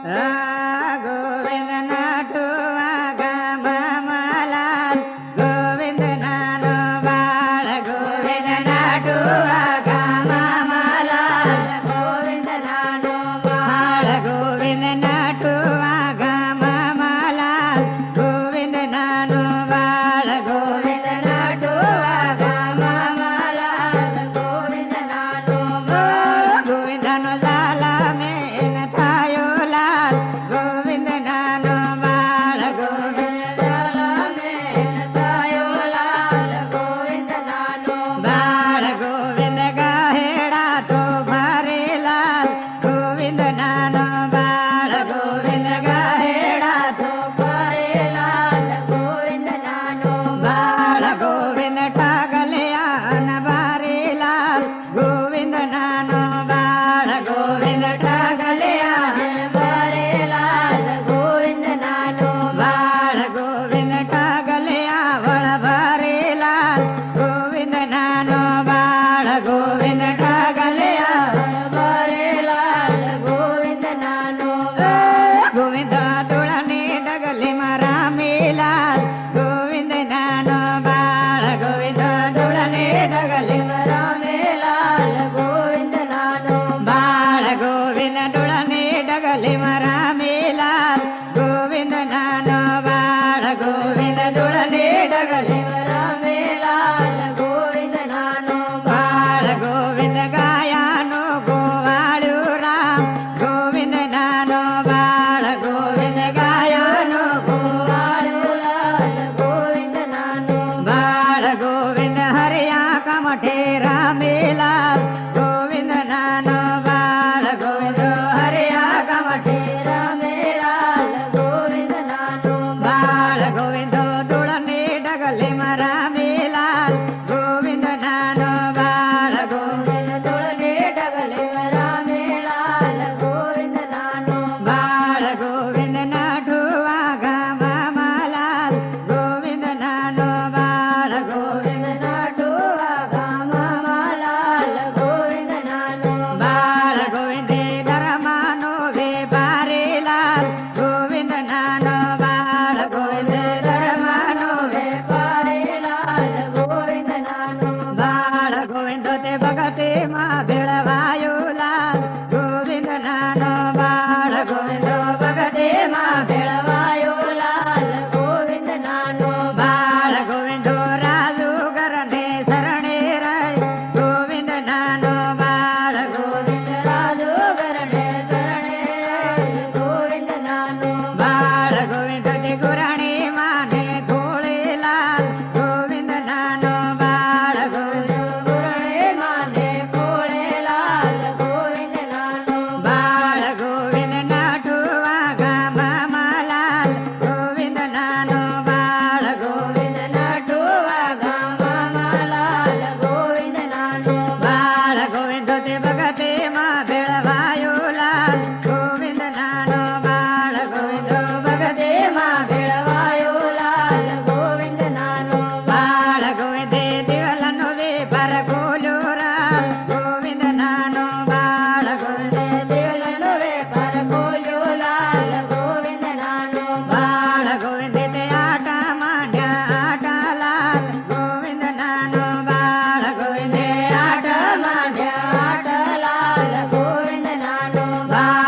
ಗೋವಿಂದ ನಾಟುವಾಗ ಮಾಮಲಾಲ್ ಗೋವಿಂದ ನಾನು ಬಾಳ ಗೋವಿಂದ ನಾಟುವಾಗ ಮಾಮಲಾಲ್ ಗೋವಿಂದ ನಾನು ಬಾಳ ಗೋವಿಂದ ನಾಟುವಾಗ ಮಾಮಲಾಲ್ ಗೋವಿಂದ ನಾನು ಬಾಳ ಗೋವಿಂದ ನಾಟುವಾಗ ಮಾಮಲಾಲ್ ಗೋವಿಂದ ನಾನು ಗೋವಿಂದನು ಲಾಲ ಮೇನ ತಾಯೋ ಲಾಲ್ ಗೋವಿಂದ ನಾನು ಬಾಳ ಗೋವಿಂದ ಲಾಲ ಮೇನ ತಾಯೋ ಲಾಲ್ ಗೋವಿಂದ ನಾನು ಬಾಳ ಗೋವಿಂದ ಗಾಹೇಡ ತೋ ಭಾರಿ ಲಾಲ್ ಗೋವಿಂದ ನಾನು ಬಾಳ ಗೋವಿಂದ ಗಾಹೇಡ ತೋ ಭಾರಿ ಲಾಲ್ ಗೋವಿಂದ ನಾನು ಬಾಳ ಗೋವಿಂದ ಟಾಗಲೆಯಾನ ಭಾರಿ ಲಾಲ್ ಗೋವಿಂದ ನಾನು ಬಾಳ ಗೋವಿಂದ ಟಾಗಲೆಯಾನ ಭಾರಿ ಲಾಲ್ ಗೋವಿಂದ ನಾನು ಬಾಳ ಗೋವಿಂದ ಟಾಗಲೆಯ ಒಳ ಭಾರಿ ಲಾಲ್ ಗೋವಿಂದ ನಾನು ಬಾಳ ಗೋವಿಂದ ಟಾಗಲೆಯ ಭಾರಿ ಲಾಲ್ ಗೋವಿಂದ ನಾನು ಗೋವಿಂದ ತುಳನಿ ಡಗಲಿ ಮರ ಮೇಲಾಲ್ ಗೋವಿಂದ ನಾನು ಬಾಳ ಗೋವಿಂದ ತುಳನಿ ಡಗಲಿ ಮರ ಮೇಲಾಲ್ ಗೋವಿಂದ ನಾನು ಬಾಳ ಗೋವಿಂದ ತುಳನಿ ಡಗಲಿ ಮರ ಮೇಲಾಲ್ ಗೋವಿಂದ ನಾನು ಬಾಳ ಗೋವಿಂದ ತುಳನಿ ಡಗಲಿ ಮರ ಮೇಲಾಲ್ ಗೋವಿಂದ ನಾನು ಬಾಳ ಗೋವಿಂದ ಗಾಯನು ಗೋವಾಳು ರಾಮ್ ಗೋವಿಂದ ನಾನು ಬಾಳ ಗೋವಿಂದ ಗಾಯನು ಗೋವಾಳು ಲಾಲ್ ಗೋವಿಂದ ನಾನು ಬಾಳ ಗೋವಿಂದ ಹರಿಯ ಕಮಠೆ ರಾಮೇಲಾಲ್ ಗೋವಿಂದ ನಾನು ಬಾಳ ಗೋವಿಂದ ಹರಿಯ ಕಮಠೆ ರಾಮೇಲಾಲ್ ಗೋವಿಂದ ನಾನು ಬಾಳ ಗೋವಿಂದ ತುಳನಿ ಡಗಲಿ ಮರ ಮೇಲಾಲ್ ಗೋವಿಂದ ನಾನು ಬಾಳ ಗೋವಿಂದ ತುಳನಿ ಡಗಲಿ ಮರ ಮೇಲಾಲ್ ಗೋವಿಂದ ನಾನು ಬಾಳ ಗೋವಿಂದ ನಾಟುವಾಗ ಮಾಮಲಾಲ್ ಗೋವಿಂದ ನಾನು ಬಾಳ ಗೋವಿಂದ ನಾಟುವಾಗ ಮಾಮಲಾಲ್ ಗೋವಿಂದ ನಾನು ಬಾಳ ಗೋವಿಂದ ಧರ್ಮಾನೋ ವೇ ಬಾರಿ ಲಾಲ್ ಗೋವಿಂದ ನಾನು ಬಾಳ ಗೋವಿಂದ ಧರ್ಮಾನೋ ವೇ ಬಾರಿ ಲಾಲ್ ಗೋವಿಂದ ನಾನು ಬಾಳ ಗೋವಿಂದ te ಭಗತೆ ಮಾ ಬೆಳವಾಯು ಲಾಲ್ ಗೋವಿಂದ ನಾನು ಬಾಳ ಗೋವಿಂದ ಭಗತೆ ಮಾ ಬೆಳವಾಯು ಲಾಲ್ ಗೋವಿಂದ ನಾನು ಬಾಳ ಗೋವಿಂದ ರಾಜುಗರನೆ ಶರಣೆ ರೈ ಗೋವಿಂದ ನಾನು ಬಾಳ ಗೋವಿಂದ ರಾಜುಗರನೆ ಶರಣೆ ರೈ ಗೋವಿಂದ ನಾನು ಬಾಳ ಗೋವಿಂದ ಗುರಣಿ ಮಾನೆ ಧೂಳಿ ಲಾಲ್ ಗೋವಿಂದ ನಾನು ಬಾಳ ಗೋವಿಂದ ಗುರಣಿ ಮಾನೆ ಧೂಳಿ ಲಾಲ್ ಗೋವಿಂದ ನಾನು ಬಾಳ ಗೋವಿಂದ ನಾಟುವಾಗ ಮಾಮಲಾಲ್ ಗೋವಿಂದ ನಾನು ಬಾಳ ಗೋವಿಂದ ನಾಟುವಾಗ ಮಾಮಲಾಲ್ ಗೋವಿಂದ ನಾನು ಬಾಳ ಗೋವಿಂದ ಭಗತೆ ಮಾ ಬೆಳವಾಯು ಲಾಲ್ ಗೋವಿಂದ ನಾನು ಬಾಳ ಗೋವಿಂದ ಭಗತೆ ಮಾ ಬೆಳವಾಯು ಲಾಲ್ ಗೋವಿಂದ ನಾನು ಬಾಳ ಗೋವಿಂದ ದಿವಲನು ವೇ ಪರಗೋಲು ರಾಲ್ ಗೋವಿಂದ ನಾನು ಬಾಳ ಗೋವಿಂದ ದಿವಲನು ವೇ ಪರಗೋಲು ಲಾಲ್ ಗೋವಿಂದ ನಾನು ಬಾಳ ಗೋವಿಂದ ಆಟ ಮಾನ್ಯ ಆಟ ಲಾಲ್ ಗೋವಿಂದ ನಾನು ಬಾಳ ಗೋವಿಂದ ಆಟ ಮಾನ್ಯ ಆಟ ಲಾಲ್ ಗೋವಿಂದ ನಾನು ಬಾಳ